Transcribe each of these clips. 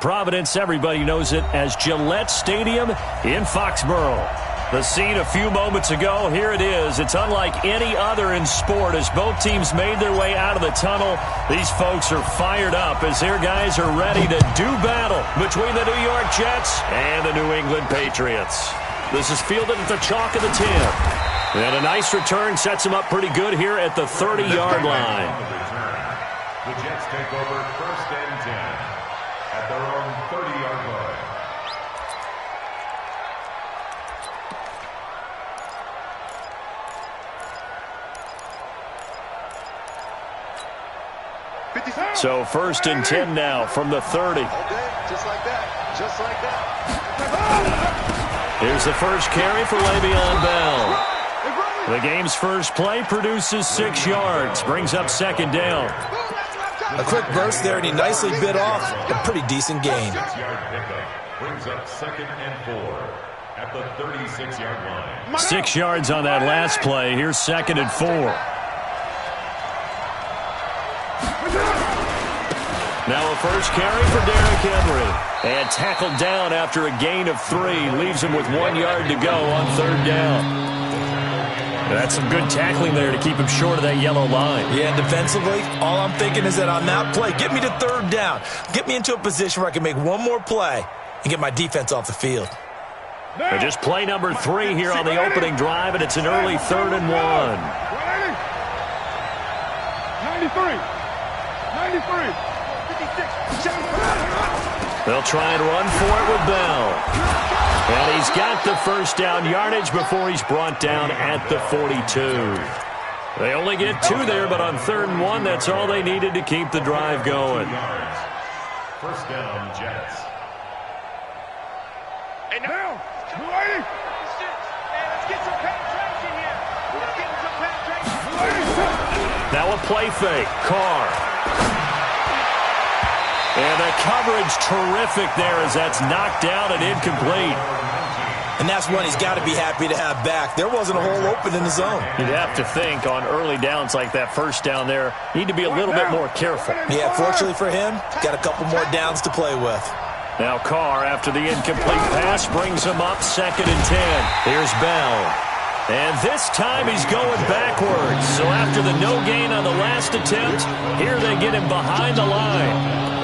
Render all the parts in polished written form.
Providence. Everybody knows it as Gillette Stadium in Foxborough. The scene a few moments ago, here it is. It's unlike any other in sport as both teams made their way out of the tunnel. These folks are fired up as their guys are ready to do battle between the New York Jets and the New England Patriots. This is fielded at the chalk of the 10. And a nice return sets them up pretty good here at the 30-yard line. The Jets take over 1st and 10 at their own 30-yard line. So 1st and 10 now from the 30. Okay, just like that. Just like that. Here's the first carry for Le'Veon Bell. The game's first play produces 6 yards. Brings up 2nd down. A quick burst there, and he nicely bit off a pretty decent gain. 6-yard pickup brings up 2nd and 4 at the 36-yard line. 6 yards on that last play. Here's 2nd and 4. Now a first carry for Derrick Henry. And tackled down after a gain of 3. Leaves him with 1 yard to go on 3rd down. That's some good tackling there to keep him short of that yellow line. Yeah, defensively, all I'm thinking is that on that play, get me to 3rd down. Get me into a position where I can make one more play and get my defense off the field. And just play number 3 here on the opening drive, and it's an early 3rd and 1. 93. They'll try and run for it with Bell. And he's got the first down yardage before he's brought down at the 42. They only get 2 there, but on 3rd and 1, that's all they needed to keep the drive going. 1st down, Jets. And now, 280. Let's get some penetration here. Let's get some penetration. Now a play fake. Carr. And the coverage terrific there as that's knocked down and incomplete. And that's one he's got to be happy to have back. There wasn't a hole open in the zone. You'd have to think on early downs like that first down there, need to be a little bit more careful. Yeah, fortunately for him, got a couple more downs to play with. Now Carr, after the incomplete pass, brings him up 2nd and 10. Here's Bell. And this time he's going backwards. So after the no gain on the last attempt, here they get him behind the line.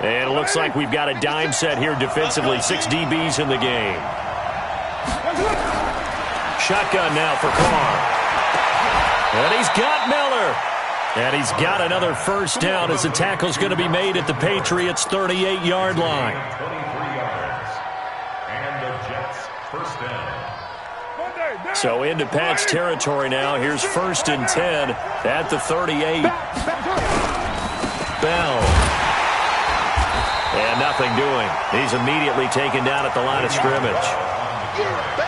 And it looks like we've got a dime set here defensively. 6 DBs in the game. Shotgun now for Carr. And he's got Miller. And he's got another first down as the tackle's going to be made at the Patriots' 38-yard line. 23 yards. And the Jets' first down. So into Pat's territory now. Here's 1st and 10 at the 38. Bell. And nothing doing. He's immediately taken down at the line of scrimmage.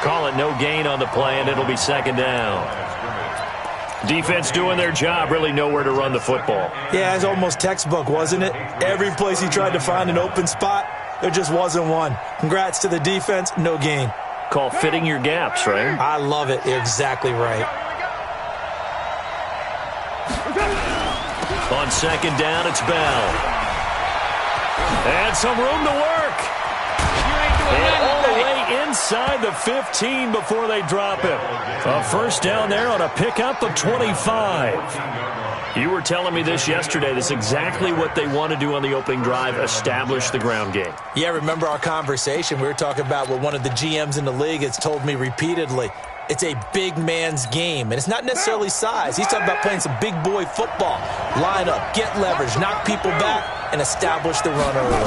Call it no gain on the play, and it'll be 2nd down. Defense doing their job, really nowhere to run the football. Yeah, it's almost textbook, wasn't it? Every place he tried to find an open spot, there just wasn't one. Congrats to the defense, no gain. Call fitting your gaps, right? I love it. You're exactly right. On 2nd down, it's Bell. And some room to work. And all the way inside the 15 before they drop him. A first down there on a pickup of 25. You were telling me this yesterday. That's exactly what they want to do on the opening drive, establish the ground game. Yeah, remember our conversation? We were talking about what one of the GMs in the league has told me repeatedly. It's a big man's game, and it's not necessarily size. He's talking about playing some big boy football. Line up, get leverage, knock people back, and establish the run early.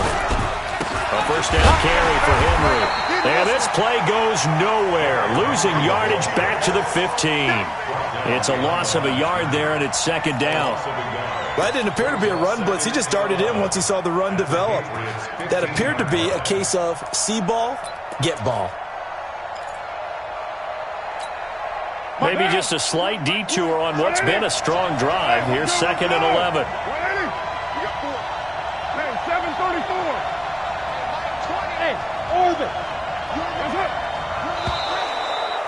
A first down carry for Henry. And this play goes nowhere. Losing yardage back to the 15. It's a loss of a yard there, and it's 2nd down. Well, that didn't appear to be a run blitz. He just darted in once he saw the run develop. That appeared to be a case of see ball, get ball. Maybe just a slight detour on what's been a strong drive. Here's 2nd and 11. Hey, orbit.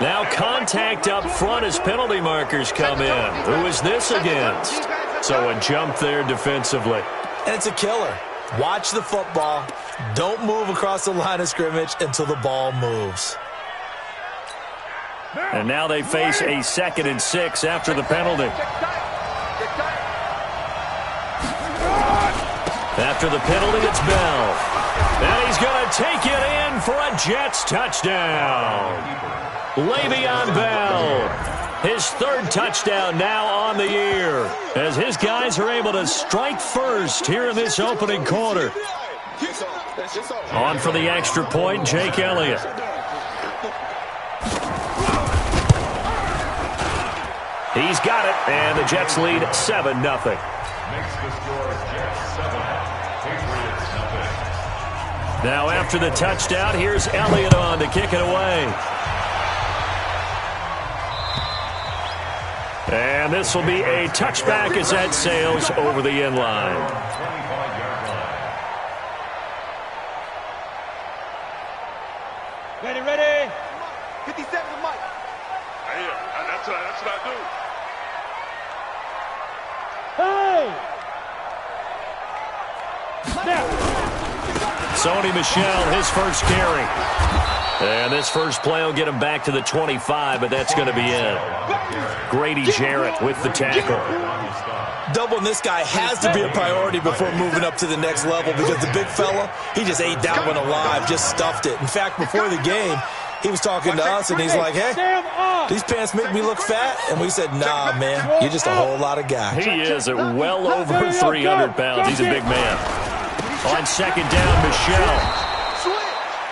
Now contact up front as penalty markers come in. Who is this against? So a jump there defensively. And it's a killer. Watch the football. Don't move across the line of scrimmage until the ball moves. And now they face a 2nd and 6 after the penalty. After the penalty, it's Bell. And he's going to take it in for a Jets touchdown. Le'Veon Bell, his 3rd touchdown now on the year, as his guys are able to strike first here in this opening quarter. On for the extra point, Jake Elliott. He's got it, and the Jets lead 7-0. Makes the score Jets 7, Patriots 0. Now after the touchdown, here's Elliott on to kick it away. And this will be a touchback as that sails over the end line. 25-yard line. Ready. 57 to Mike. Yeah, that's what I do. Hey! Snap! Sony Michel, his first carry. And this first play will get him back to the 25, but that's going to be it. Grady Jarrett with the tackle. Doubling this guy has to be a priority before moving up to the next level because the big fella, he just ate that one alive, just stuffed it. In fact, before the game, he was talking to us, and he's like, hey, these pants make me look fat. And we said, nah, man, you're just a whole lot of guy. He is at well over 300 pounds. He's a big man. On 2nd down, Michel.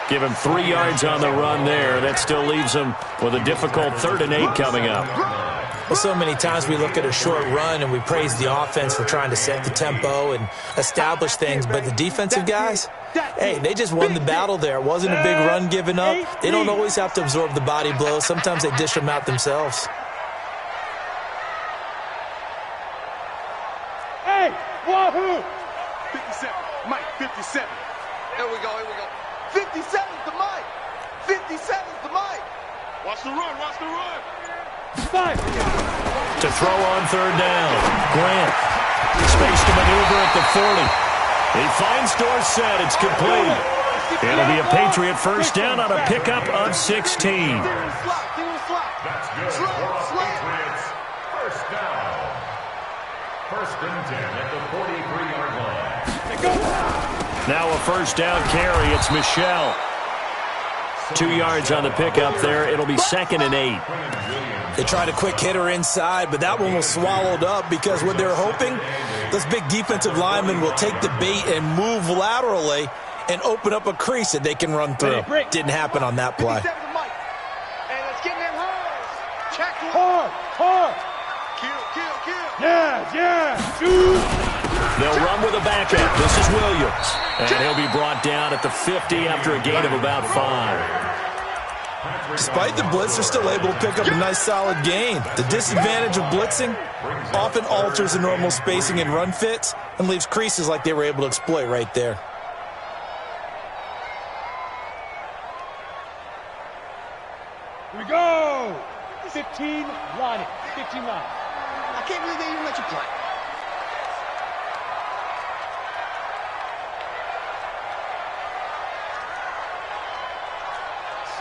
Give him 3 yards on the run there. That still leaves him with a difficult 3rd and 8 coming up. Well, so many times we look at a short run and we praise the offense for trying to set the tempo and establish things, but the defensive guys, hey, they just won the battle there. It wasn't a big run given up. They don't always have to absorb the body blows. Sometimes they dish them out themselves. Hey, wahoo! 57, Mike, 57. Here we go. 57's the Mike. 57's the Mike. Watch the run. To throw on 3rd down. Grant. Space to maneuver at the 40. He finds Dorsett. It's complete. It'll be a Patriot first down on a pickup of 16. That's good for Patriots. First down. 1st and 10 at the 43-yard line. Now a first down carry. It's Michel. 2 yards on the pickup there. It'll be 2nd and 8. They tried a quick hitter inside, but that one was swallowed up because what they're hoping, this big defensive lineman will take the bait and move laterally and open up a crease that they can run through. Didn't happen on that play. And let's get them hard. Check Hard. Kill. Yeah. Shoot. They'll run with a backup. This is Williams. And he'll be brought down at the 50 after a gain of about 5. Despite the blitz, they're still able to pick up a nice solid gain. The disadvantage of blitzing often alters the normal spacing and run fits and leaves creases like they were able to exploit right there. Here we go. 15 line. 15 line. I can't believe they even let you play.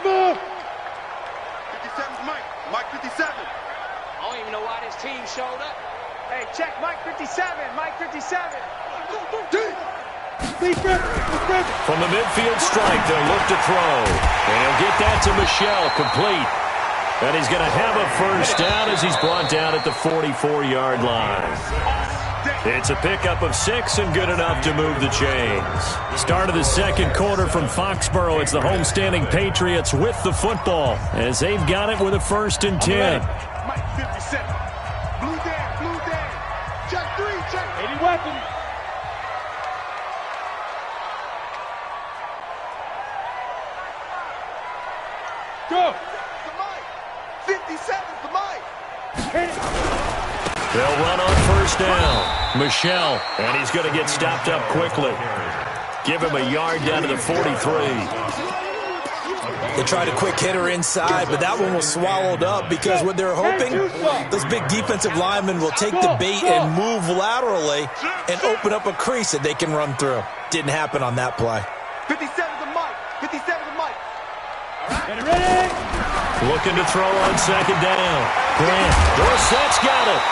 Smith. 57's Mike. Mike 57. I don't even know why this team showed up. Hey, check Mike 57. Mike 57. From the midfield strike, they'll look to throw. And he'll get that to Michel, complete. And he's going to have a first down as he's brought down at the 44-yard line. It's a pickup of 6 and good enough to move the chains. Start of the second quarter from Foxborough. It's the homestanding Patriots with the football as they've got it with a 1st and 10. Mike 57. Blue down. Check 3, check. 80 weapons. Go. The Mike. 57's the Mike. Hit it. They'll run on first down. Michel, and he's going to get stopped up quickly. Give him a yard down to the 43. They tried a quick hitter inside, but that one was swallowed up because what they're hoping, those big defensive linemen will take the bait and move laterally and open up a crease that they can run through. Didn't happen on that play. 57 to Mike. 57 to Mike. Ready? Looking to throw on second down. Grant. Dorsett's got it.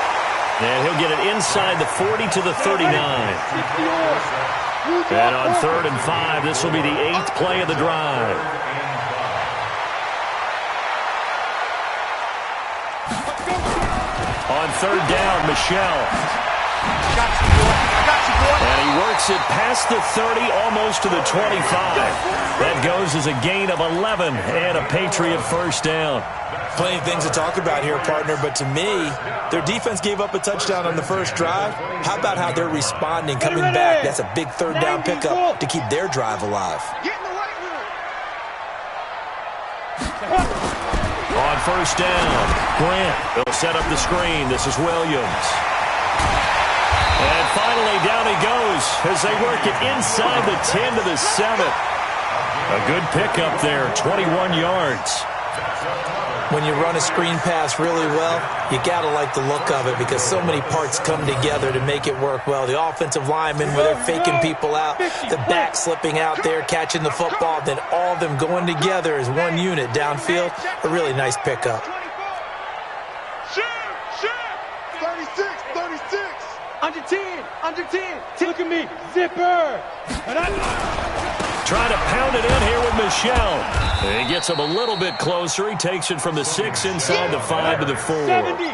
And he'll get it inside the 40 to the 39. And on 3rd and 5, this will be the 8th play of the drive. On 3rd down, Michelle. And he works it past the 30, almost to the 25. That goes as a gain of 11 and a Patriot first down. Plenty of things to talk about here, partner, but to me, their defense gave up a touchdown on the first drive. How about how they're responding, coming back? That's a big 3rd down pickup to keep their drive alive. Get in the right room. On 1st down, Grant. They'll set up the screen. This is Williams. And finally, down he goes as they work it inside the 10 to the 7. A good pickup there, 21 yards. When you run a screen pass really well, you got to like the look of it because so many parts come together to make it work well. The offensive linemen, where they're faking people out, the back slipping out there, catching the football, then all of them going together as one unit downfield. A really nice pickup. 36, 36. Under 10, under 10. Look at me, zipper. Trying to pound it in here with Michelle. He gets him a little bit closer. He takes it from the 6 inside the 5 to the 4. 70,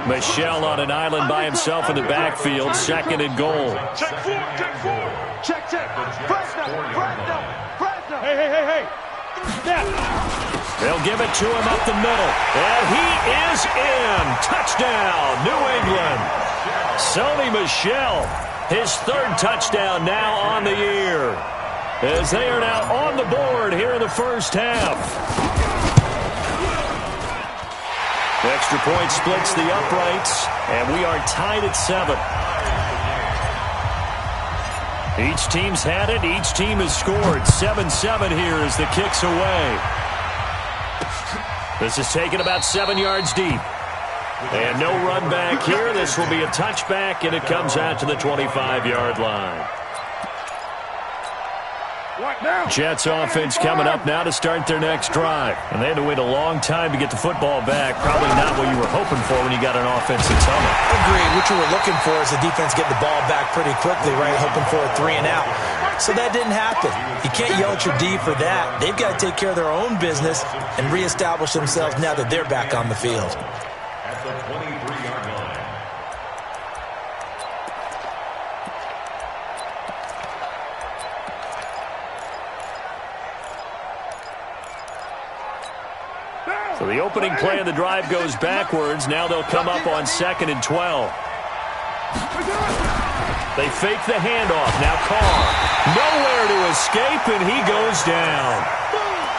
Michelle on an island by himself in the backfield. 2nd and goal. Check 4, check 4. Check. Fresno. Hey. Snap. They'll give it to him up the middle. And he is in. Touchdown, New England. Sony Michel, his 3rd touchdown now on the year, as they are now on the board here in the first half. The extra point splits the uprights, and we are tied at 7. Each team's had it. Each team has scored. 7-7 here as the kick's away. This is taken about 7 yards deep. And no run back here. This will be a touchback, and it comes out to the 25-yard line. Jets offense coming up now to start their next drive. And they had to wait a long time to get the football back. Probably not what you were hoping for when you got an offensive tunnel. Agreed. What you were looking for is the defense get the ball back pretty quickly, right? Hoping for a 3 and out. So that didn't happen. You can't yell at your D for that. They've got to take care of their own business and reestablish themselves now that they're back on the field. At the 23-yard line. So the opening play of the drive goes backwards. Now they'll come up on 2nd and 12. They fake the handoff. Now Carr. Nowhere to escape, and he goes down.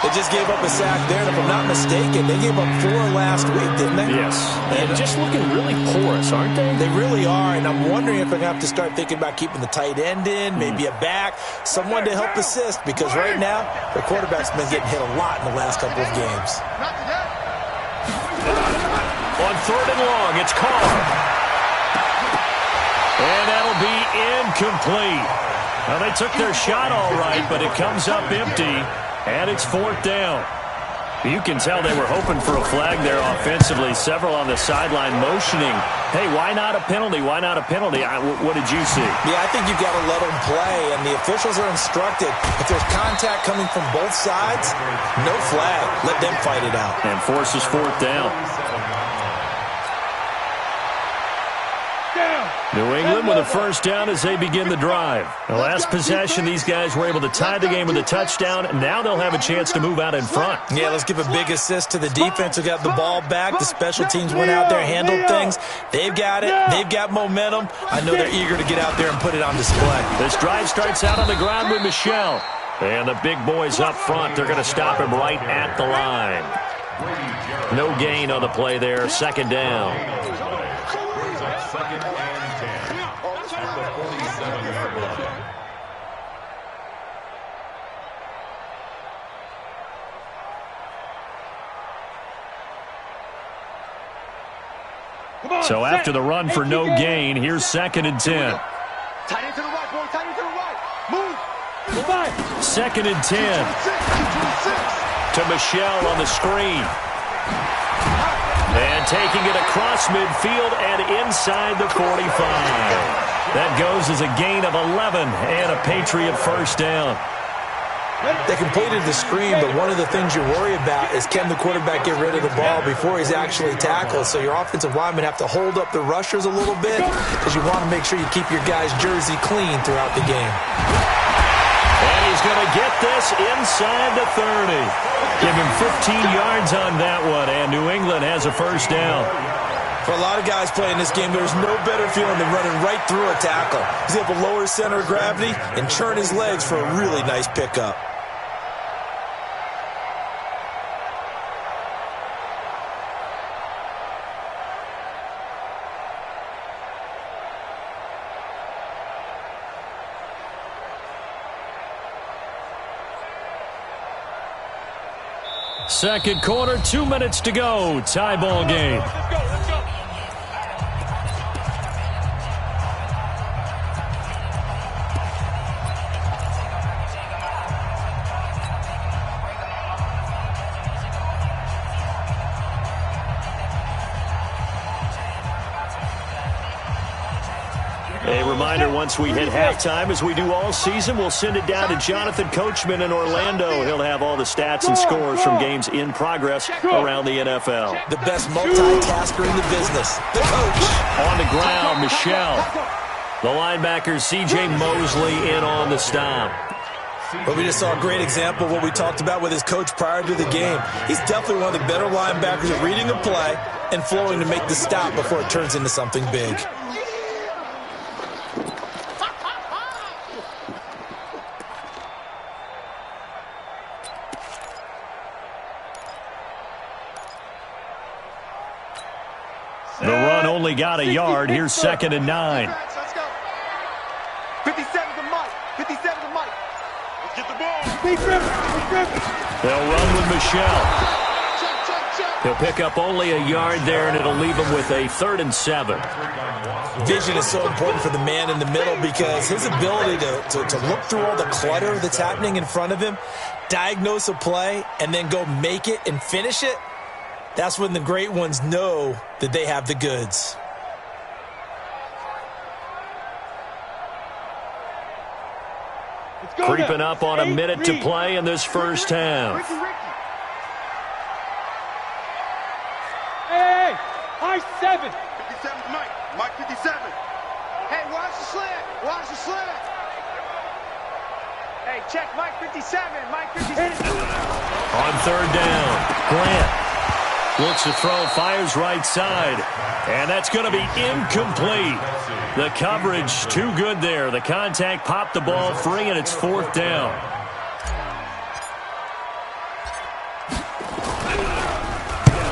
They just gave up a sack there, and if I'm not mistaken, they gave up 4 last week, didn't they? Yes. And just looking really porous, aren't they? They really are, and I'm wondering if they're going to have to start thinking about keeping the tight end in, maybe a back, someone to help assist, because right now, the quarterback's been getting hit a lot in the last couple of games. On 3rd and long, it's Carr. And that'll be incomplete. Well, they took their shot all right, but it comes up empty. And it's 4th down. You can tell they were hoping for a flag there offensively. Several on the sideline motioning, hey, why not a penalty? Why not a penalty? What did you see? Yeah, I think you've got to let them play, and the officials are instructed. If there's contact coming from both sides, no flag. Let them fight it out. And forces 4th down. New England with a first down as they begin the drive. The last possession, these guys were able to tie the game with a touchdown. Now they'll have a chance to move out in front. Yeah, let's give a big assist to the defense who got the ball back. The special teams went out there, handled things. They've got it. They've got momentum. I know they're eager to get out there and put it on display. This drive starts out on the ground with Michel. And the big boys up front, they're going to stop him right at the line. No gain on the play there. 2nd down. So after the run for no gain, here's 2nd and 10. Tight end to the right, boy. Tight end to the right. Move. 2nd and 10. To Michelle on the screen. And taking it across midfield and inside the 45. That goes as a gain of 11 and a Patriot first down. They completed the screen, but one of the things you worry about is can the quarterback get rid of the ball before he's actually tackled. So your offensive linemen have to hold up the rushers a little bit because you want to make sure you keep your guy's jersey clean throughout the game. And he's going to get this inside the 30. Give him 15 yards on that one, and New England has a first down. For a lot of guys playing this game, there's no better feeling than running right through a tackle. He's able to lower his center of gravity and churn his legs for a really nice pickup. Second quarter, 2 minutes to go. Tie ball game. Let's go. A reminder, once we hit halftime, as we do all season, we'll send it down to Jonathan Coachman in Orlando. He'll have all the stats and scores from games in progress around the NFL. The best multitasker in the business, the coach. On the ground, Michelle. The linebacker, C.J. Mosley, in on the stop. But we just saw a great example of what we talked about with his coach prior to the game. He's definitely one of the better linebackers at reading a play and flowing to make the stop before it turns into something big. The run only got a yard. Here's 2nd and 9. Let's go. 57 to Mike. 57 to Mike. Let's get the ball. They'll run with Michelle. He'll pick up only a yard there, and it'll leave him with a 3rd and 7. Vision is so important for the man in the middle because his ability to look through all the clutter that's happening in front of him, diagnose a play, and then go make it and finish it, that's when the great ones know that they have the goods. Creeping up on a minute to play in this first half. Hey, high 7. 57 to Mike. Mike 57. Hey, watch the slant. Watch the slant. Hey, check Mike 57. Mike 57. On 3rd down, Grant looks to throw, fires right side, and that's going to be incomplete. The coverage too good there. The contact popped the ball free, and it's 4th down.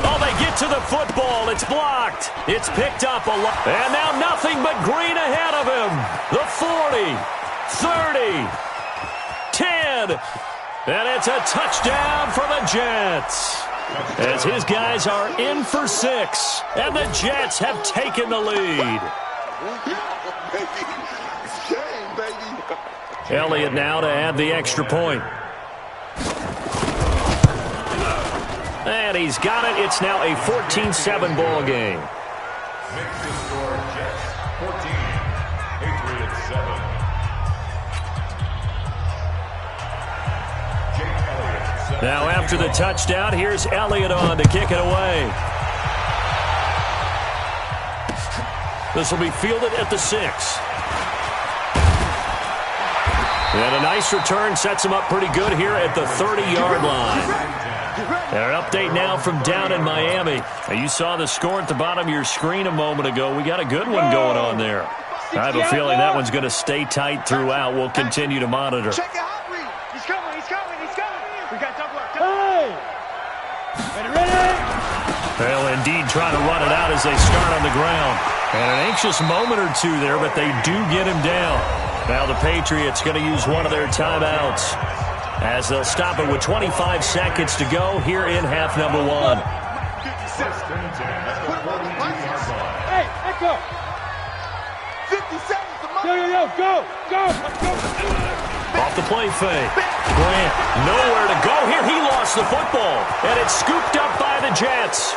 Oh, they get to the football. It's blocked. It's picked up a lot. And now nothing but green ahead of him. The 40, 30, 10, and it's a touchdown for the Jets. As his guys are in for 6, and the Jets have taken the lead. It's game, baby. Elliott now to add the extra point. And he's got it. It's now a 14-7 ball game. Makes the score Jets 14, Patriots 7. Now after the touchdown, here's Elliott on to kick it away. This will be fielded at the 6. And a nice return sets him up pretty good here at the 30-yard line. And an update now from down in Miami. Now you saw the score at the bottom of your screen a moment ago. We got a good one going on there. I have a feeling that one's going to stay tight throughout. We'll continue to monitor. Check it out, Reed. He's coming. He's coming. He's coming. We got double up. Hey! Ready? They'll indeed try to run it out as they start on the ground. And an anxious moment or two there, but they do get him down. Now the Patriots going to use one of their timeouts as they'll stop it with 25 seconds to go here in half number 1. 57. Back up. 50 seconds to Mike. Yo, go. Off the play fake. Grant, nowhere to go here. He lost the football, and it's scooped up by the Jets.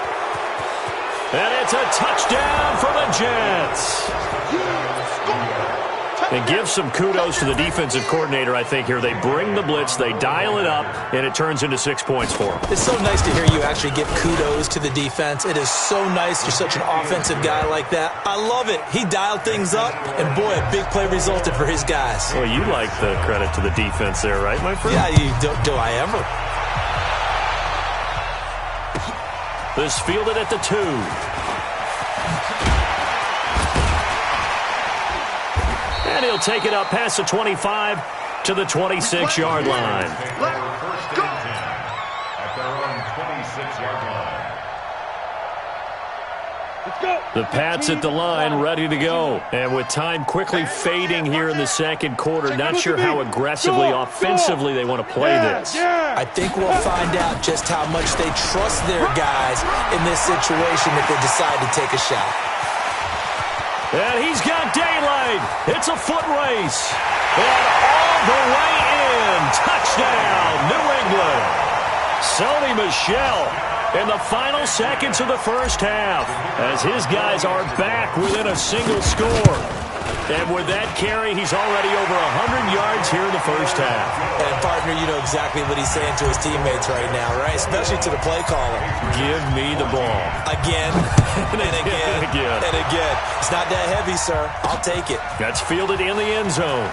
And it's a touchdown for the Jets. And give some kudos to the defensive coordinator, I think, here. They bring the blitz, they dial it up, and it turns into 6 points for them. It's so nice to hear you actually give kudos to the defense. It is so nice. You're such an offensive guy like that. I love it. He dialed things up, and boy, a big play resulted for his guys. Well, you like the credit to the defense there, right, my friend? Yeah, do I ever? This fielded at the 2. And he'll take it up past the 25 to the 26-yard line. First and 10 at their own 26-yard line. Let's go. The Pats at the line, ready to go. And with time quickly fading here in the second quarter, not sure how aggressively, offensively they want to play this. I think we'll find out just how much they trust their guys in this situation if they decide to take a shot. And he's got daylight. It's a foot race. And all the way in. Touchdown, New England. Sony Michel in the final seconds of the first half as his guys are back within a single score. And with that carry, he's already over 100 yards here in the first half. And, partner, you know exactly what he's saying to his teammates right now, right? Especially to the play caller. Give me the ball. Again, and again, and again. It's not that heavy, sir. I'll take it. That's fielded in the end zone.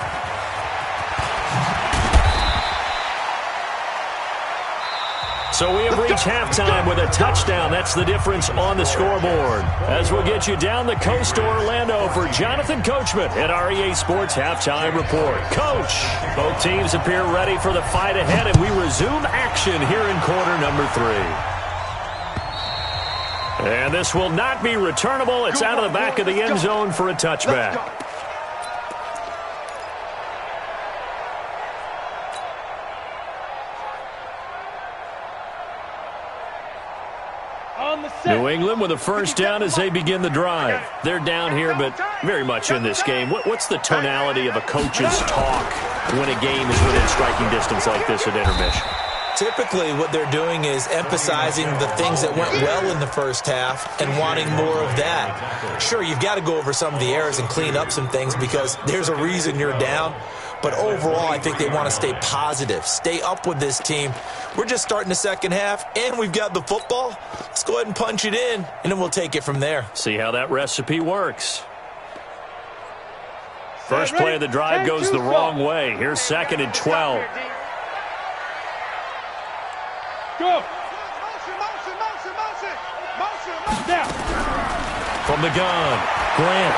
So we have reached halftime with a touchdown. That's the difference on the scoreboard. As we'll get you down the coast to Orlando for Jonathan Coachman at our EA Sports Halftime Report. Coach, both teams appear ready for the fight ahead, and we resume action here in quarter number 3. And this will not be returnable. It's out of the back of the end zone for a touchback. New England with a first down as they begin the drive. They're down here, but very much in this game. What's the tonality of a coach's talk when a game is within striking distance like this at intermission? Typically, what they're doing is emphasizing the things that went well in the first half and wanting more of that. Sure, you've got to go over some of the errors and clean up some things because there's a reason you're down. But overall, I think they want to stay positive, stay up with this team. We're just starting the second half, and we've got the football. Let's go ahead and punch it in, and then we'll take it from there. See how that recipe works. First play of the drive goes the wrong way. Here's 2nd and 12. Go. Now. From the gun, Grant.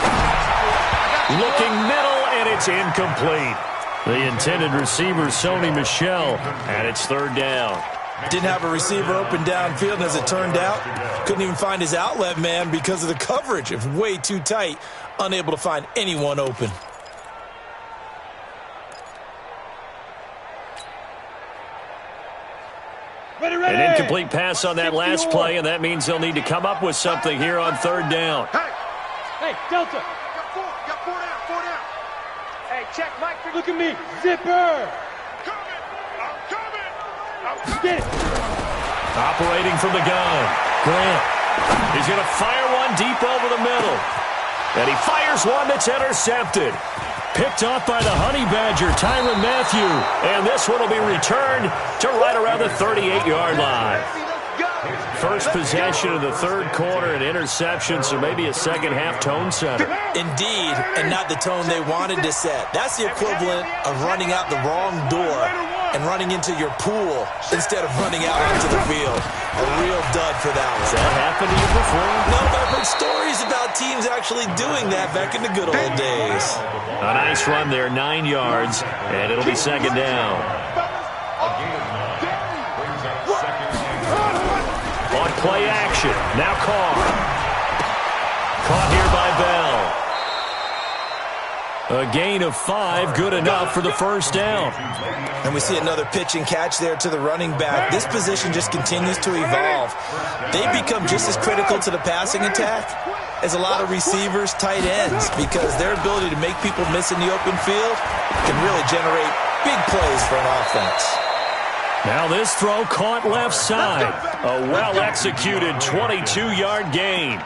Looking middle, and it's incomplete. The intended receiver, Sony Michel, and it's 3rd down. Didn't have a receiver open downfield, and as it turned out, couldn't even find his outlet man because of the coverage. It was way too tight, unable to find anyone open. An incomplete pass on that last play, and that means they'll need to come up with something here on 3rd down. Hey, Delta. Got four down. Hey, check Mike. Look at me. Zipper. Get it. Operating from the gun, Grant. He's going to fire one deep over the middle. And he fires one that's intercepted. Picked off by the Honey Badger, Tyrann Mathieu. And this one will be returned to right around the 38-yard line. First possession of the 3rd quarter, an interception, so maybe a second-half tone setter. Indeed, and not the tone they wanted to set. That's the equivalent of running out the wrong door and running into your pool instead of running out onto the field. A real dud for that one. Has that happened to you before? No, but I've heard stories about teams actually doing that back in the good old days. A nice run there, 9 yards, and it'll be 2nd down. On play action, now Carr. Caught here by Bell. A gain of 5, good enough for the first down. And we see another pitch and catch there to the running back. This position just continues to evolve. They become just as critical to the passing attack as a lot of receivers, tight ends, because their ability to make people miss in the open field can really generate big plays for an offense. Now this throw caught left side. A well-executed 22-yard gain.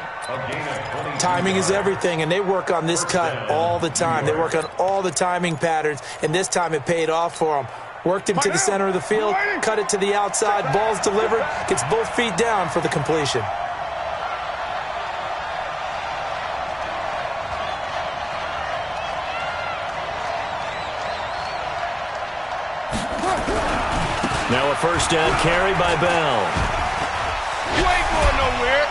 Timing is everything, and they work on this cut all the time. They work on all the timing patterns, and this time it paid off for them. Worked him to the center of the field, cut it to the outside, ball's delivered, gets both feet down for the completion. Now a first down carry by Bell. You ain't going nowhere.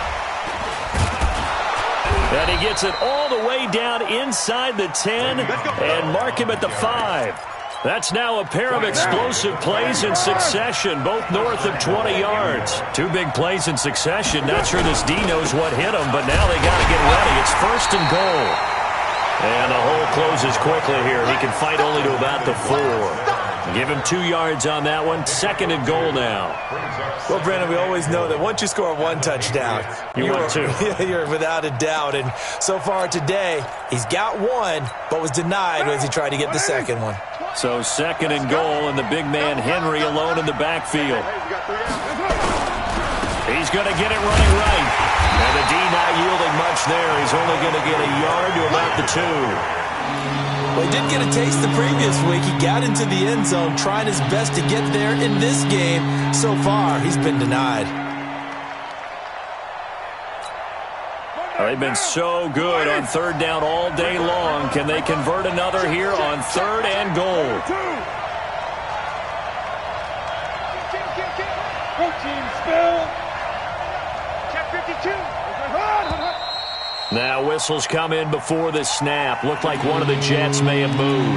And he gets it all the way down inside the 10 and mark him at the 5. That's now a pair of explosive plays in succession, both north of 20 yards. 2 big plays in succession. Not sure this D knows what hit him, but now they got to get ready. It's first and goal. And the hole closes quickly here. He can fight only to about the 4. Give him 2 yards on that one. Second and goal now. Well, Brandon, we always know that once you score 1 touchdown, you're without a doubt. And so far today, he's got 1, but was denied as he tried to get the second one. So second and goal, and the big man Henry alone in the backfield. He's going to get it running right. And the D not yielding much there. He's only going to get a yard to about the 2. Well, he did get a taste the previous week. He got into the end zone, trying his best to get there in this game. So far, he's been denied. They've been so good on third down all day long. Can they convert another here on third and goal? Team spill. Check 52. Now whistles come in before the snap. Looked like one of the Jets may have moved.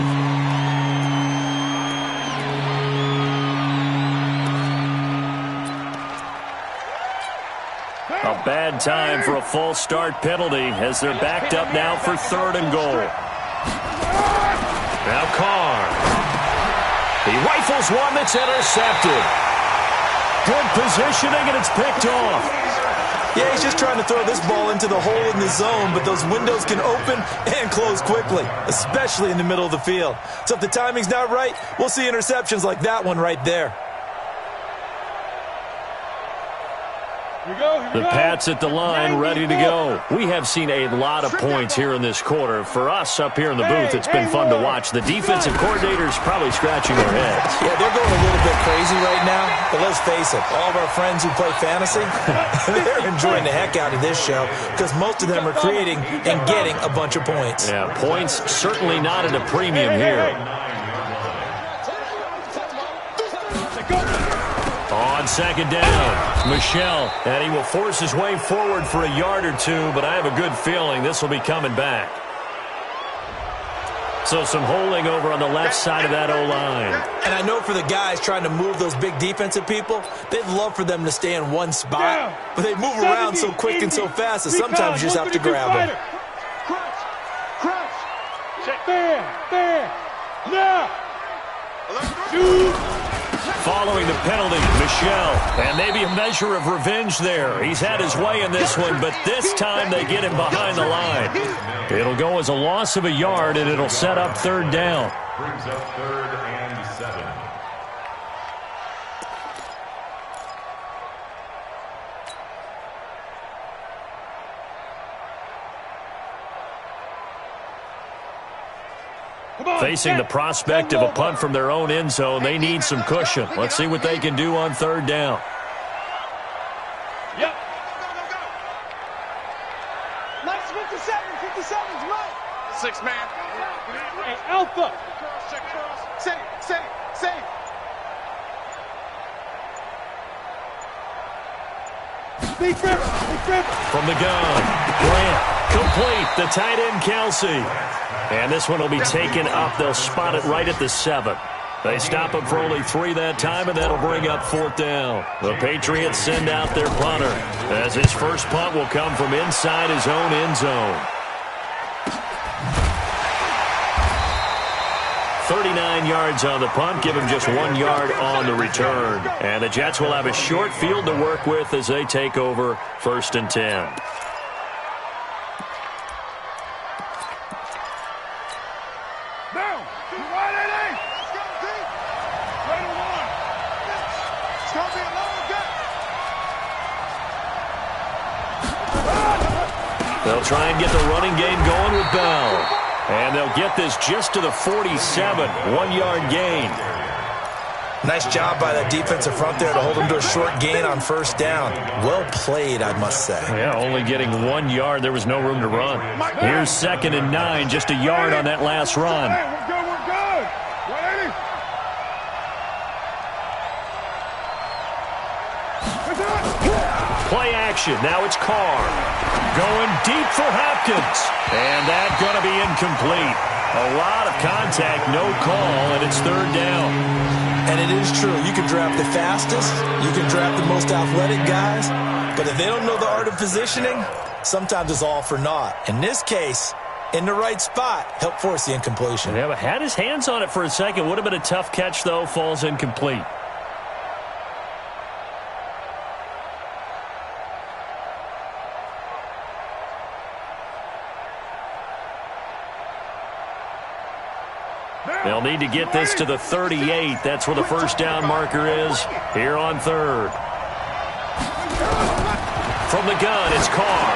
A bad time for a false start penalty as they're backed up now for third and goal. Now Carr. He rifles one that's intercepted. Good positioning, and it's picked off. Yeah, he's just trying to throw this ball into the hole in the zone, but those windows can open and close quickly, especially in the middle of the field. So if the timing's not right, we'll see interceptions like that one right there. The Pats at the line, ready to go. We have seen a lot of points here in this quarter. For us up here in the booth, it's been fun to watch. The defensive coordinators probably scratching their heads. Yeah, they're going a little bit crazy right now, but let's face it, all of our friends who play fantasy, they're enjoying the heck out of this show because most of them are creating and getting a bunch of points. Yeah, points certainly not at a premium here. On second down, Michelle, and he will force his way forward for a yard or 2, but I have a good feeling this will be coming back. So some holding over on the left side of that O-line. And I know for the guys trying to move those big defensive people, they'd love for them to stay in one spot, but they move around so quick and so fast that sometimes you just have to grab them. Crunch. There. Now. Following the penalty, Michelle, and maybe a measure of revenge there. He's had his way in this one, but this time they get him behind the line. It'll go as a loss of a yard, and it'll set up third down. Brings up third and 7. Facing the prospect of a punt from their own end zone, they need some cushion. Let's see what they can do on third down. Yep. Mike's 57's Mike. 6 man. Hey, Alpha. Save. Big River. From the gun, Grant, complete, the tight end Kelsey. And this one will be taken up. They'll spot it right at the 7. They stop him for only 3 that time, and that'll bring up fourth down. The Patriots send out their punter, as his first punt will come from inside his own end zone. 9 yards on the punt, give him just 1 yard on the return. And the Jets will have a short field to work with as they take over 1st and 10. They'll try and get the running game going with Bell. And they'll get this just to the 47, 1 yard gain. Nice job by that defensive front there to hold them to a short gain on 1st down. Well played, I must say. Yeah, only getting 1 yard. There was no room to run. Here's 2nd and 9, just a yard on that last run. Hey, we're good, we're good. 180. Play action. Now it's Carr. Going deep for Hopkins. And that's going to be incomplete. A lot of contact, no call, and it's 3rd down. And it is true. You can draft the fastest. You can draft the most athletic guys. But if they don't know the art of positioning, sometimes it's all for naught. In this case, in the right spot, helped force the incompletion. Yeah, but had his hands on it for a second. Would have been a tough catch, though. Falls incomplete. They'll need to get this to the 38. That's where the 1st down marker is here on 3rd. From the gun, it's Carr.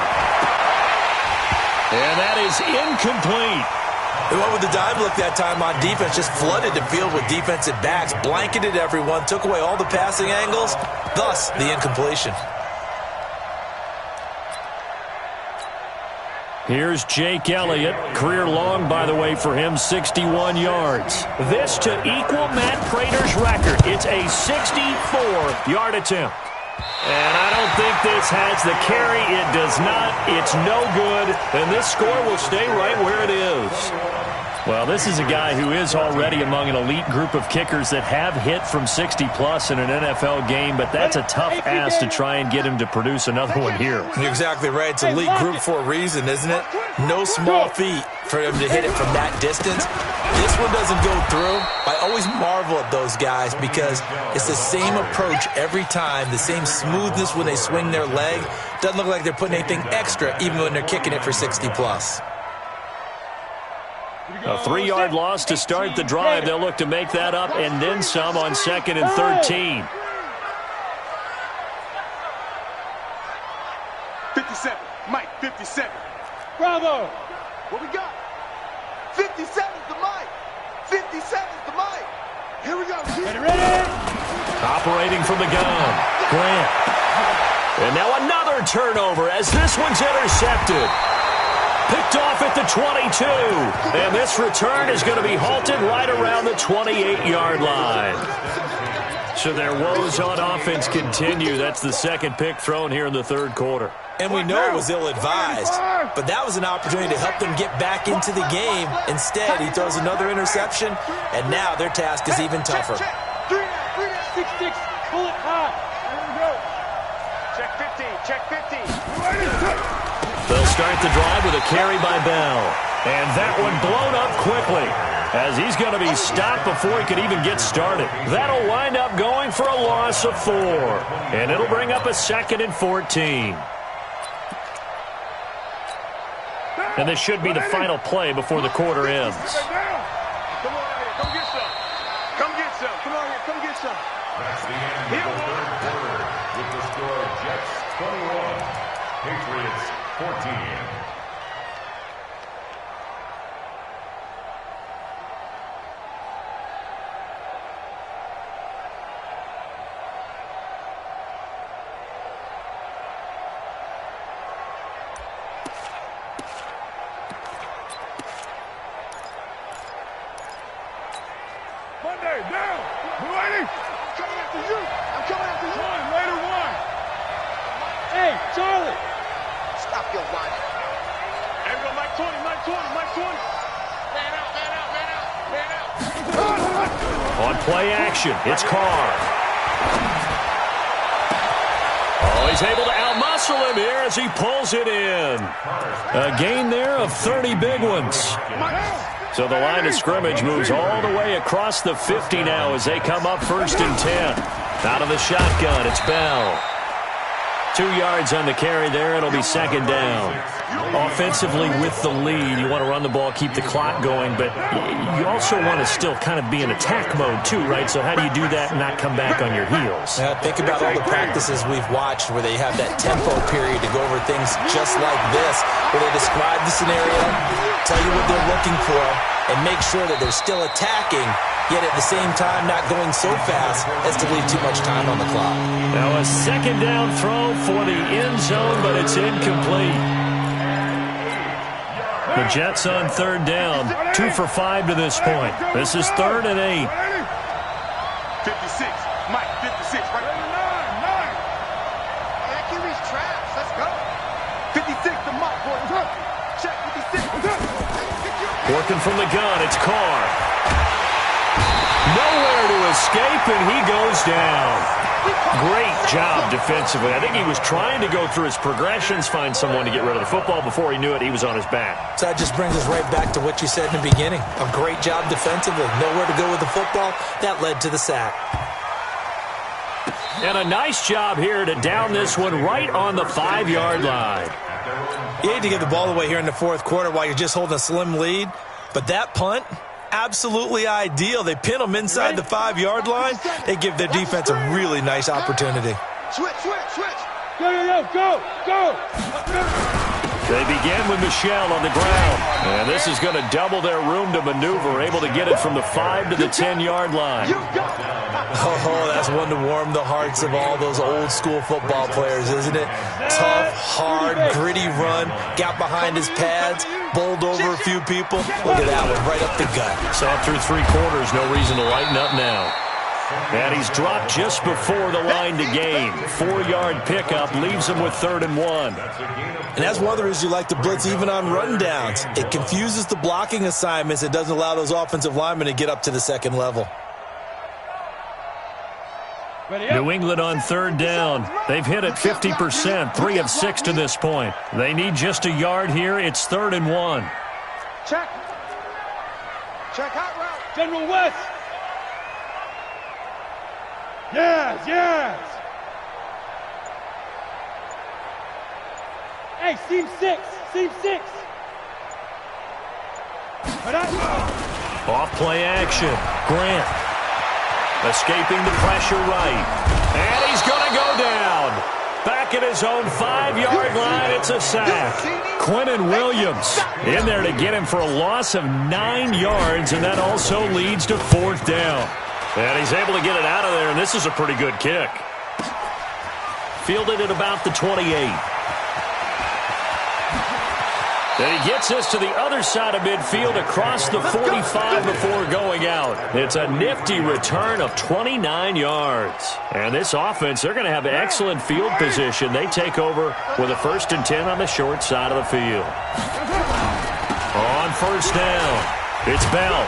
And that is incomplete. They went with the dive look that time on defense, just flooded the field with defensive backs, blanketed everyone, took away all the passing angles, thus the incompletion. Here's Jake Elliott. Career long, by the way, for him, 61 yards. This to equal Matt Prater's record. It's a 64-yard attempt. And I don't think this has the carry. It does not. It's no good. And this score will stay right where it is. Well, this is a guy who is already among an elite group of kickers that have hit from 60-plus in an NFL game, but that's a tough ask to try and get him to produce another one here. You're exactly right. It's an elite group for a reason, isn't it? No small feat for him to hit it from that distance. This one doesn't go through. I always marvel at those guys because it's the same approach every time, the same smoothness when they swing their leg. Doesn't look like they're putting anything extra even when they're kicking it for 60-plus. A 3-yard loss to start the drive. They'll look to make that up and then some on 2nd and 13. 57. Mike, 57. Bravo. What we got? 57's the Mike. 57's the Mike. Here we go. Ready? Operating from the gun. Grant. And now another turnover as this one's intercepted. Picked off at the 22. And this return is going to be halted right around the 28-yard line. So their woes on offense continue. That's the 2nd pick thrown here in the 3rd quarter. And we know it was ill-advised, but that was an opportunity to help them get back into the game. Instead, he throws another interception, and now their task is even tougher. 6-6. Pull it high. Check 15. Check 15. They'll start the drive with a carry by Bell. And that one blown up quickly as he's going to be stopped before he could even get started. That'll wind up going for a loss of 4. And it'll bring up a 2nd and 14. And this should be the final play before the quarter ends. Come on here. Come get some. Come get some. Come on here. Come get some. That's the end of the 3rd quarter with the score Jets 21, Patriots 14. Monday, down. Ready? Coming after you. I'm coming after you. One, later one. Hey, Charlie. Stop your whining. There we go, Mike 20, Mike 20, Mike 20. Man out, man out, man out, man out. On play action, it's Carr. Oh, he's able to outmuscle him here as he pulls it in. A gain there of 30 big ones. Mike. So the line of scrimmage moves all the way across the 50 now as they come up 1st and 10. Out of the shotgun, it's Bell. 2 yards on the carry there. It'll be 2nd down. Offensively with the lead, you want to run the ball, keep the clock going, but you also want to still kind of be in attack mode too, right? So how do you do that and not come back on your heels? Yeah, think about all the practices we've watched where they have that tempo period to go over things just like this, where they describe the scenario, tell you what they're looking for, and make sure that they're still attacking, yet at the same time not going so fast as to leave too much time on the clock. Now a 2nd down throw for the end zone, but it's incomplete. The Jets on 3rd down, 2 for 5 to this point. This is 3rd and 8. 56. Mike, 56. Right. 9. That QB's trash. Let's go. 56 to Mike, boys. Check 56. Working from the gun, it's Carr. Nowhere to escape, and he goes down. Great job defensively. I think he was trying to go through his progressions, find someone to get rid of the football. Before he knew it, he was on his back. So that just brings us right back to what you said in the beginning. A great job defensively. Nowhere to go with the football. That led to the sack. And a nice job here to down this one right on the 5-yard line. You hate to give the ball away here in the 4th quarter while you're just holding a slim lead, but that punt, absolutely ideal. They pin them inside the 5-yard line. They give their defense a really nice opportunity. Switch. Go. They begin with Michelle on the ground. And this is going to double their room to maneuver, able to get it from the 5 to the 10-yard line. Oh, that's one to warm the hearts of all those old school football players, isn't it? Tough, hard, gritty run, got behind his pads, bowled over a few people. Look at that one, right up the gut. Saw it through 3 quarters, no reason to lighten up now. And he's dropped just before the line to gain. 4-yard pickup leaves him with 3rd and 1. And that's one of the reasons you like to blitz even on rundowns. It confuses the blocking assignments. It doesn't allow those offensive linemen to get up to the 2nd level. New England on 3rd down. They've hit it 50%, 3 of 6 to this point. They need just a yard here. It's 3rd and 1. Check hot route. General West. Yes. Hey, seam 6. Off play action. Grant escaping the pressure right. And he's going to go down. Back at his own 5-yard line, it's a sack. Quinnen Williams in there to get him for a loss of 9 yards, and that also leads to 4th down. And he's able to get it out of there, and this is a pretty good kick. Fielded at about the 28. Then he gets us to the other side of midfield across the 45 before going out. It's a nifty return of 29 yards. And this offense, they're going to have excellent field position. They take over with a 1st and 10 on the short side of the field. On 1st down, it's Bell.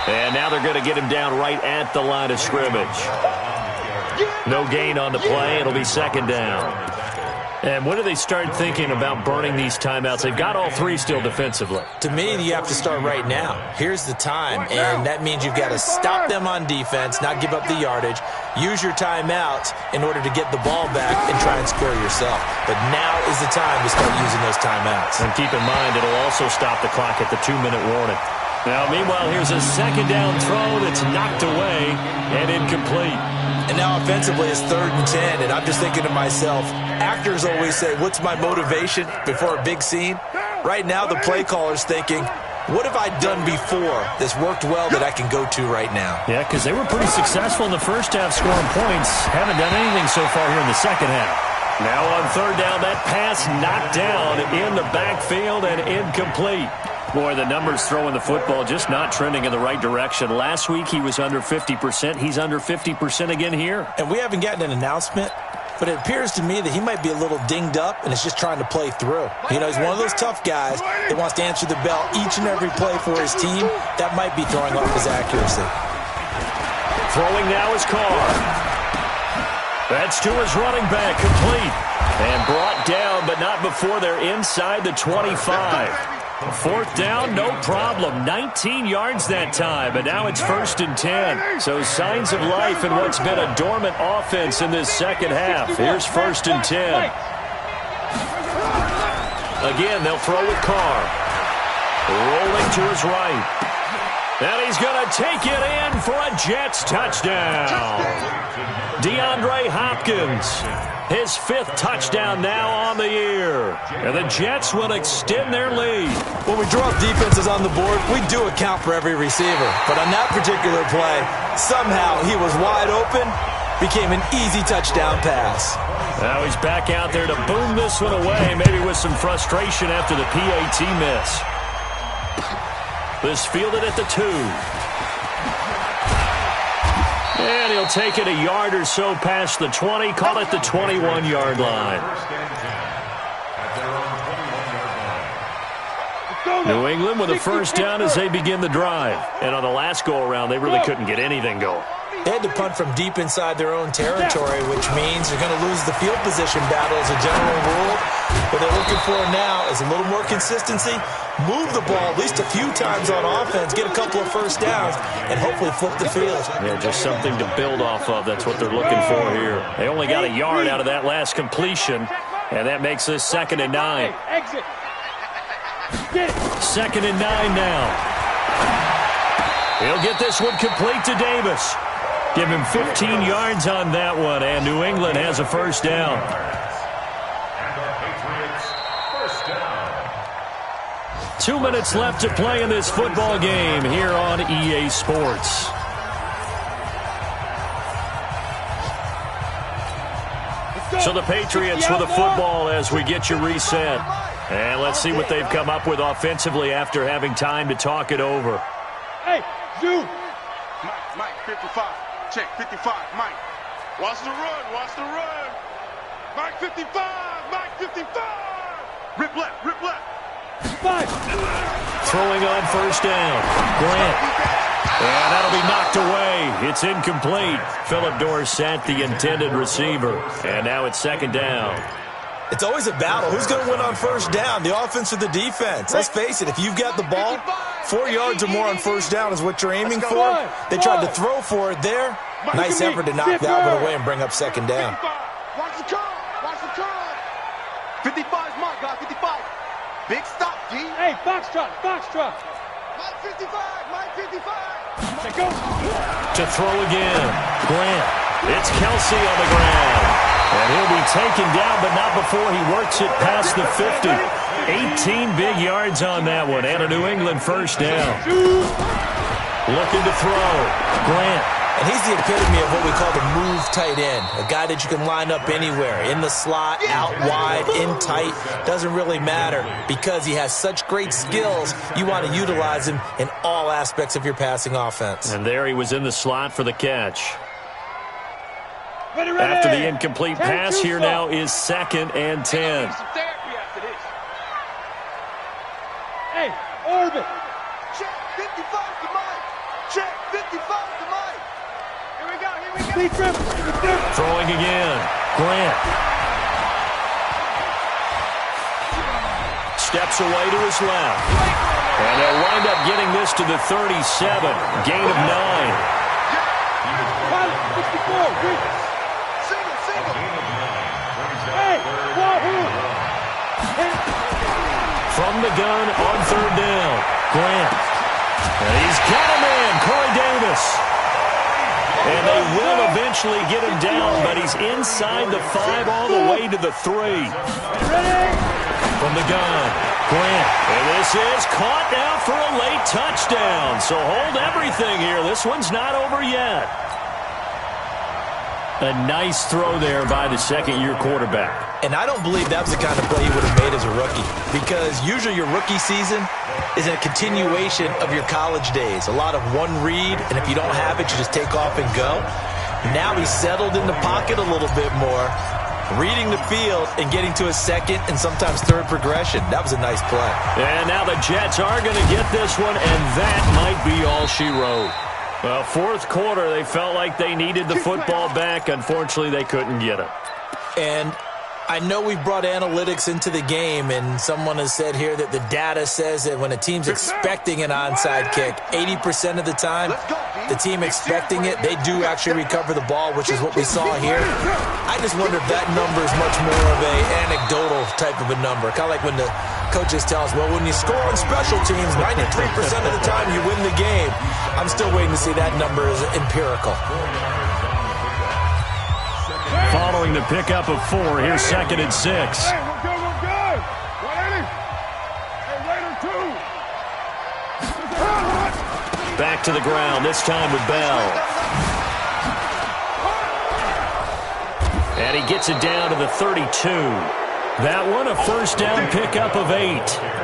And now they're going to get him down right at the line of scrimmage. No gain on the play. It'll be 2nd down. And when do they start thinking about burning these timeouts? They've got all 3 still defensively. To me, you have to start right now. Here's the time, and that means you've got to stop them on defense, not give up the yardage, use your timeouts in order to get the ball back and try and score yourself. But now is the time to start using those timeouts. And keep in mind, it'll also stop the clock at the 2-minute warning. Now, meanwhile, here's a 2nd down throw that's knocked away and incomplete. And now offensively it's 3rd and 10, and I'm just thinking to myself, actors always say, what's my motivation before a big scene? Right now the play caller's thinking, what have I done before that's worked well that I can go to right now? Yeah, because they were pretty successful in the first half scoring points. Haven't done anything so far here in the second half. Now on 3rd down, that pass knocked down in the backfield and incomplete. Boy, the numbers throwing the football just not trending in the right direction. Last week he was under 50%. He's under 50% again here. And we haven't gotten an announcement, but it appears to me that he might be a little dinged up and is just trying to play through. You know, he's one of those tough guys that wants to answer the bell each and every play for his team. That might be throwing off his accuracy. Throwing now is Carr. That's to his running back, complete. And brought down, but not before they're inside the 25. Fourth down, no problem. 19 yards that time, and now it's 1st and 10. So signs of life in what's been a dormant offense in this second half. Here's 1st and 10. Again, they'll throw with Carr. Rolling to his right. And he's going to take it in for a Jets touchdown. DeAndre Hopkins, his 5th touchdown now on the year. And the Jets will extend their lead. When we drop defenses on the board, we do account for every receiver. But on that particular play, somehow he was wide open, became an easy touchdown pass. Now he's back out there to boom this one away, maybe with some frustration after the PAT miss. This fielded at the 2. And he'll take it a yard or so past the 20, call it the 21-yard line. New England with a first down as they begin the drive. And on the last go-around, they really couldn't get anything going. They had to punt from deep inside their own territory, which means they're going to lose the field position battle as a general rule. What they're looking for now is a little more consistency, move the ball at least a few times on offense, get a couple of first downs, and hopefully flip the field. Yeah, just something to build off of. That's what they're looking for here. They only got a yard out of that last completion, and that makes this 2nd and 9. Exit. 2nd and 9 now. He'll get this one complete to Davis. Give him 15 yards on that one, and New England has a first down. And the Patriots, first down. 2 minutes left to play in this football game here on EA Sports. So the Patriots with the football as we get you reset. And let's see what they've come up with offensively after having time to talk it over. Hey, Zoo. Mike, 55. Check, 55. Mike. Watch the run. Watch the run. Mike, 55. Mike, 55. Rip left. Rip left. 5. Throwing on first down. Grant. And that'll be knocked away. It's incomplete. Philip Dorsett, the intended receiver. And now it's 2nd down. It's always a battle. Who's going to win on first down, the offense or the defense? Let's face it, if you've got the ball, 4 yards or more on first down is what you're aiming for. They tried to throw for it there. Nice effort to knock that one away and bring up 2nd down. Watch the curve. Watch the curve. 55 is Mike, guys. 55. Big stop, G. Hey, Foxtrot. Foxtrot. Mike, 55. Mike, 55. Let's go. To throw again. Grant. It's Kelsey on the ground. And he'll be taken down, but not before he works it past the 50. 18 big yards on that one, and a New England first down. Looking to throw. Grant. And he's the epitome of what we call the move tight end, a guy that you can line up anywhere, in the slot, out wide, in tight, doesn't really matter because he has such great skills. You want to utilize him in all aspects of your passing offense. And there he was in the slot for the catch. Ready. After the incomplete pass, here now is 2nd and 10. Hey, orbit. Check, 55 to Mike. Check, 55 to Mike. Here we go, here we go. Speed trip. Throwing again. Grant. Steps away to his left. And they'll wind up getting this to the 37. Gain of 9. 64. Hey, Wahoo! From the gun on 3rd down. Grant. And he's got him in. Corey Davis. And they will eventually get him down, but he's inside the 5 all the way to the 3. From the gun. Grant. And this is caught now for a late touchdown. So hold everything here. This one's not over yet. A nice throw there by the 2nd-year quarterback. And I don't believe that was the kind of play he would have made as a rookie, because usually your rookie season is a continuation of your college days. A lot of one read, and if you don't have it, you just take off and go. Now he's settled in the pocket a little bit more, reading the field and getting to a 2nd and sometimes 3rd progression. That was a nice play. And now the Jets are going to get this one, and that might be all she wrote. Well, 4th quarter, they felt like they needed the football back. Unfortunately, they couldn't get it. And I know we brought analytics into the game, and someone has said here that the data says that when a team's expecting an onside kick, 80% of the time, the team expecting it, they do actually recover the ball, which is what we saw here. I just wonder if that number is much more of an anecdotal type of a number, kind of like when the coaches tell us, well, when you score on special teams, 93% of the time you win the game. I'm still waiting to see that number is empirical. Following the pickup of 4, here's 2nd and 6. Hey, we're good, we're good. 180. Hey, Raider 2. Back to the ground, this time with Bell. And he gets it down to the 32. That one, a first down pickup of 8.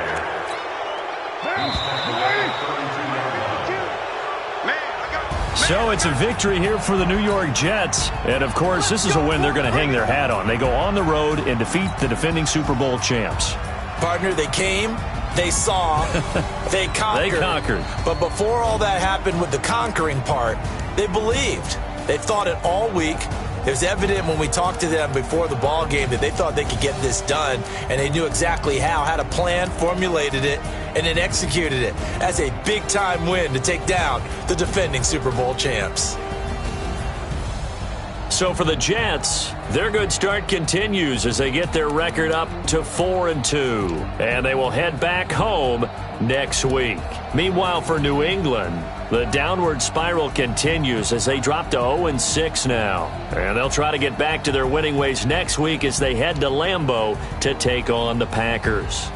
So it's a victory here for the New York Jets. And, of course, this is a win they're going to hang their hat on. They go on the road and defeat the defending Super Bowl champs. Partner, they came, they saw, they conquered. They conquered. But before all that happened with the conquering part, they believed. They thought it all week. It was evident when we talked to them before the ball game that they thought they could get this done, and they knew exactly how, had a plan, formulated it, and then executed it as a big-time win to take down the defending Super Bowl champs. So for the Jets, their good start continues as they get their record up to 4-2, and they will head back home next week. Meanwhile, for New England, the downward spiral continues as they drop to 0-6 now. And they'll try to get back to their winning ways next week as they head to Lambeau to take on the Packers.